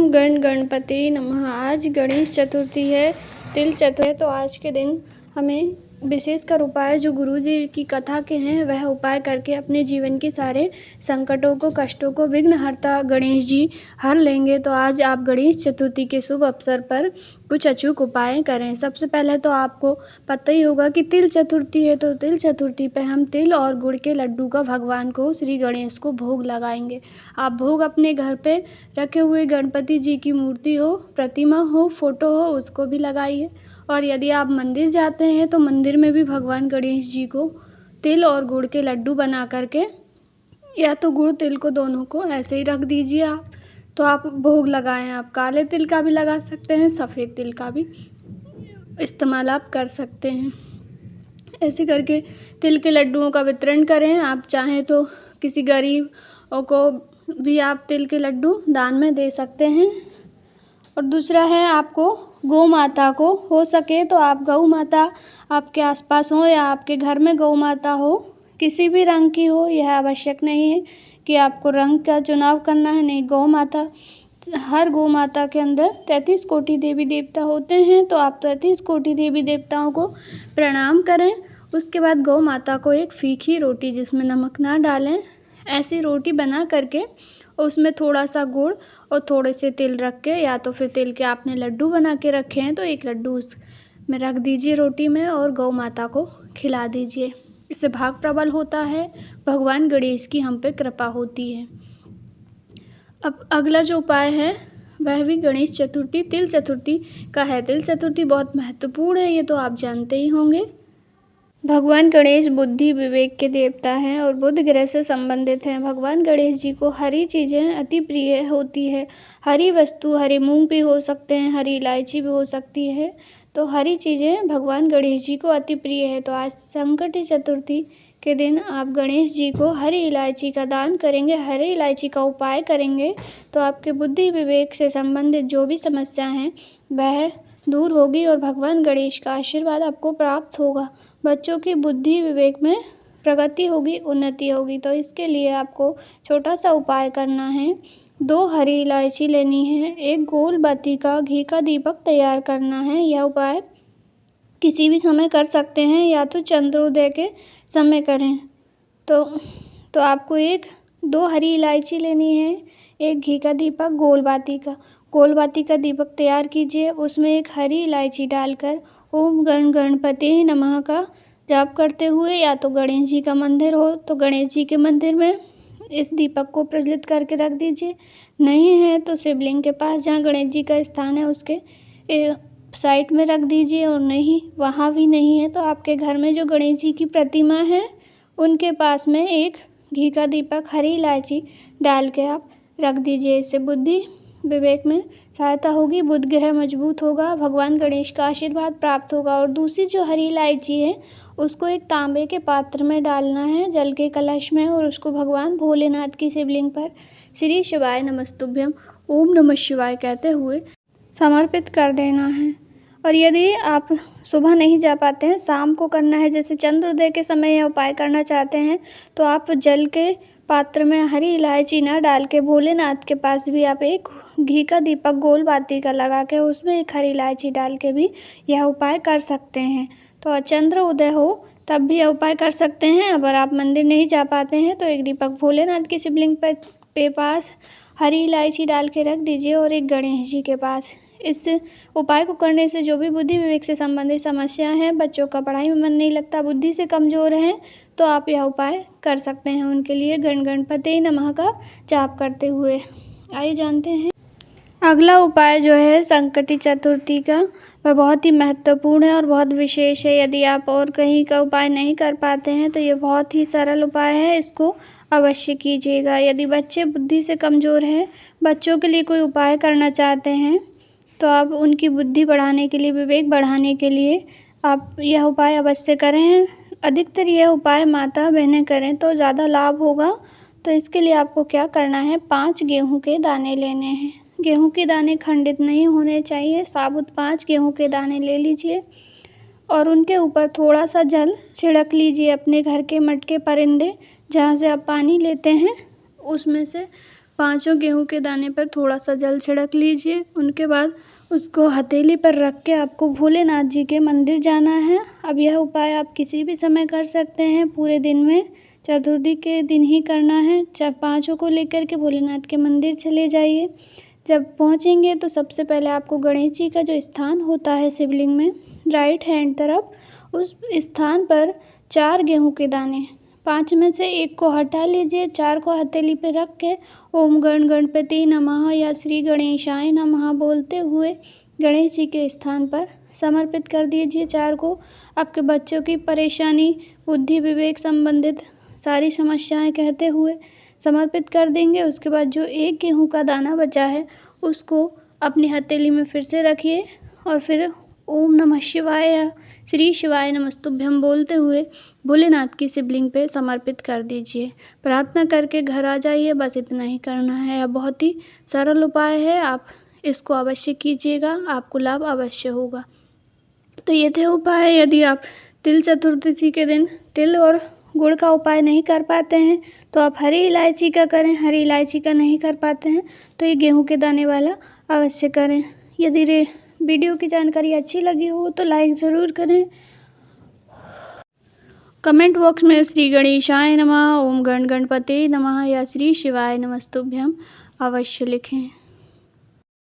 ओम गण गणपति नमः। आज गणेश चतुर्थी है, तिल चतुर्थी है। तो आज के दिन हमें विशेषकर उपाय जो गुरुजी की कथा के हैं वह उपाय करके अपने जीवन के सारे संकटों को, कष्टों को विघ्नहर्ता गणेश जी हर लेंगे। तो आज आप गणेश चतुर्थी के शुभ अवसर पर कुछ अचूक उपाय करें। सबसे पहले तो आपको पता ही होगा कि तिल चतुर्थी है, तो तिल चतुर्थी पे हम तिल और गुड़ के लड्डू का भगवान को, श्री गणेश को भोग लगाएंगे। आप भोग अपने घर पे रखे हुए गणपति जी की मूर्ति हो, प्रतिमा हो, फोटो हो, उसको भी लगाइए। और यदि आप मंदिर जाते हैं तो मंदिर में भी भगवान गणेश जी को तिल और गुड़ के लड्डू बना करके, या तो गुड़ तिल को दोनों को ऐसे ही रख दीजिए आप, तो आप भोग लगाएं। आप काले तिल का भी लगा सकते हैं, सफ़ेद तिल का भी इस्तेमाल आप कर सकते हैं। ऐसे करके तिल के लड्डुओं का वितरण करें। आप चाहें तो किसी गरीब को भी आप तिल के लड्डू दान में दे सकते हैं। और दूसरा है, आपको गौ माता को हो सके तो आप गौ माता आपके आसपास हो या आपके घर में गौ माता हो, किसी भी रंग की हो, यह आवश्यक नहीं है कि आपको रंग का चुनाव करना है। नहीं, गौ माता, हर गौ माता के अंदर 33 कोटि देवी देवता होते हैं, तो आप 33 कोटि देवी देवताओं को प्रणाम करें। उसके बाद गौ माता को एक फीकी रोटी जिसमें नमक ना डालें, ऐसी रोटी बना करके उसमें थोड़ा सा गुड़ और थोड़े से तिल रख के, या तो फिर तिल के आपने लड्डू बना के रखे हैं तो एक लड्डू उसमें रख दीजिए रोटी में और गौ माता को खिला दीजिए। इससे भाग प्रबल होता है, भगवान गणेश की हम पे कृपा होती है। अब अगला जो उपाय है वह भी गणेश चतुर्थी, तिल चतुर्थी का है। तिल चतुर्थी बहुत महत्वपूर्ण है, ये तो आप जानते ही होंगे। भगवान गणेश बुद्धि विवेक के देवता हैं और बुध ग्रह से संबंधित हैं। भगवान गणेश जी को हरी चीज़ें अति प्रिय होती है। हरी वस्तु, हरे मूंग भी हो सकते हैं, हरी इलायची भी हो सकती है। तो हरी चीज़ें भगवान गणेश जी को अति प्रिय है। तो आज संकटी चतुर्थी के दिन आप गणेश जी को हरी इलायची का दान करेंगे, हरी इलायची का उपाय करेंगे, तो आपके बुद्धि विवेक से संबंधित जो भी समस्या हैं वह दूर होगी और भगवान गणेश का आशीर्वाद आपको प्राप्त होगा। बच्चों की बुद्धि विवेक में प्रगति होगी, उन्नति होगी। तो इसके लिए आपको छोटा सा उपाय करना है। 2 हरी इलायची लेनी है, एक गोल बाती का घी का दीपक तैयार करना है। यह उपाय किसी भी समय कर सकते हैं या तो चंद्रोदय के समय करें। तो आपको 2 हरी इलायची लेनी है, एक घी का दीपक गोल बाती का दीपक तैयार कीजिए। उसमें एक हरी इलायची डालकर ओम गण गणपति नमः का जाप करते हुए, या तो गणेश जी का मंदिर हो तो गणेश जी के मंदिर में इस दीपक को प्रज्वलित करके रख दीजिए। नहीं है तो शिवलिंग के पास जहाँ गणेश जी का स्थान है उसके साइड में रख दीजिए। और नहीं, वहाँ भी नहीं है तो आपके घर में जो गणेश जी की प्रतिमा है उनके पास में एक घी का दीपक, हरी इलायची डाल के आप रख दीजिए। इससे बुद्धि विवेक में सहायता होगी, बुध ग्रह मजबूत होगा, भगवान गणेश का आशीर्वाद प्राप्त होगा। और दूसरी जो हरी इलायची है उसको एक तांबे के पात्र में डालना है, जल के कलश में, और उसको भगवान भोलेनाथ की शिवलिंग पर श्री शिवाय नमस्तुभ्यम ओम नमः शिवाय कहते हुए समर्पित कर देना है। और यदि आप सुबह नहीं जा पाते हैं, शाम को करना है, जैसे चंद्रोदय के समय यह उपाय करना चाहते हैं, तो आप जल के पात्र में हरी इलायची ना डाल के भोलेनाथ के पास भी आप एक घी का दीपक गोल बाती का लगा के उसमें एक हरी इलायची डाल के भी यह उपाय कर सकते हैं। तो चंद्र उदय हो तब भी यह उपाय कर सकते हैं। अगर आप मंदिर नहीं जा पाते हैं तो एक दीपक भोलेनाथ की शिवलिंग पे पास हरी इलायची डाल के रख दीजिए और एक गणेश जी के पास। इस उपाय को करने से जो भी बुद्धि विवेक से संबंधित समस्या हैं, बच्चों का पढ़ाई में मन नहीं लगता, बुद्धि से कमज़ोर हैं, तो आप यह उपाय कर सकते हैं उनके लिए गण गणपति नमः का जाप करते हुए। आइए जानते हैं अगला उपाय जो है संकटी चतुर्थी का, वह बहुत ही महत्वपूर्ण है और बहुत विशेष है। यदि आप और कहीं का उपाय नहीं कर पाते हैं तो ये बहुत ही सरल उपाय है, इसको अवश्य कीजिएगा। यदि बच्चे बुद्धि से कमज़ोर हैं, बच्चों के लिए कोई उपाय करना चाहते हैं, तो आप उनकी बुद्धि बढ़ाने के लिए, विवेक बढ़ाने के लिए आप यह उपाय अवश्य करें। अधिकतर यह उपाय माता बहनें करें तो ज़्यादा लाभ होगा। तो इसके लिए आपको क्या करना है, 5 गेहूं के दाने लेने हैं। गेहूं के दाने खंडित नहीं होने चाहिए, साबुत 5 गेहूं के दाने ले लीजिए और उनके ऊपर थोड़ा सा जल छिड़क लीजिए। अपने घर के मटके परिंदे जहाँ से आप पानी लेते हैं उसमें से पाँचों गेहूं के दाने पर थोड़ा सा जल छिड़क लीजिए। उनके बाद उसको हथेली पर रख के आपको भोलेनाथ जी के मंदिर जाना है। अब यह उपाय आप किसी भी समय कर सकते हैं, पूरे दिन में चतुर्थी के दिन ही करना है। पाँचों को लेकर के भोलेनाथ के मंदिर चले जाइए। जब पहुंचेंगे तो सबसे पहले आपको गणेश जी का जो स्थान होता है शिवलिंग में, राइट हैंड तरफ, उस स्थान पर 4 गेहूं के दाने, 5 में से 1 को हटा लीजिए। 4 को हथेली पे रख के ओम गण गणपति नमः या श्री गणेशाय नमः बोलते हुए गणेश जी के स्थान पर समर्पित कर दीजिए। 4 को आपके बच्चों की परेशानी, बुद्धि विवेक संबंधित सारी समस्याएं कहते हुए समर्पित कर देंगे। उसके बाद जो 1 गेहूं का दाना बचा है उसको अपनी हथेली में फिर से रखिए और फिर ओम नमः शिवाय या श्री शिवाय नमस्तुभ्यम बोलते हुए भोलेनाथ की शिवलिंग पे समर्पित कर दीजिए। प्रार्थना करके घर आ जाइए, बस इतना ही करना है। यह बहुत ही सरल उपाय है, आप इसको अवश्य कीजिएगा, आपको लाभ अवश्य होगा। तो ये थे उपाय। यदि आप तिल चतुर्दशी के दिन तिल और गुड़ का उपाय नहीं कर पाते हैं तो आप हरी इलायची का करें। हरी इलायची का नहीं कर पाते हैं तो ये गेहूं के दाने वाला अवश्य करें। यदि वीडियो की जानकारी अच्छी लगी हो तो लाइक ज़रूर करें। कमेंट बॉक्स में श्री गणेशाय नमः, ओम गण गणपते नमः या श्री शिवाय नमस्तुभ्यम अवश्य लिखें।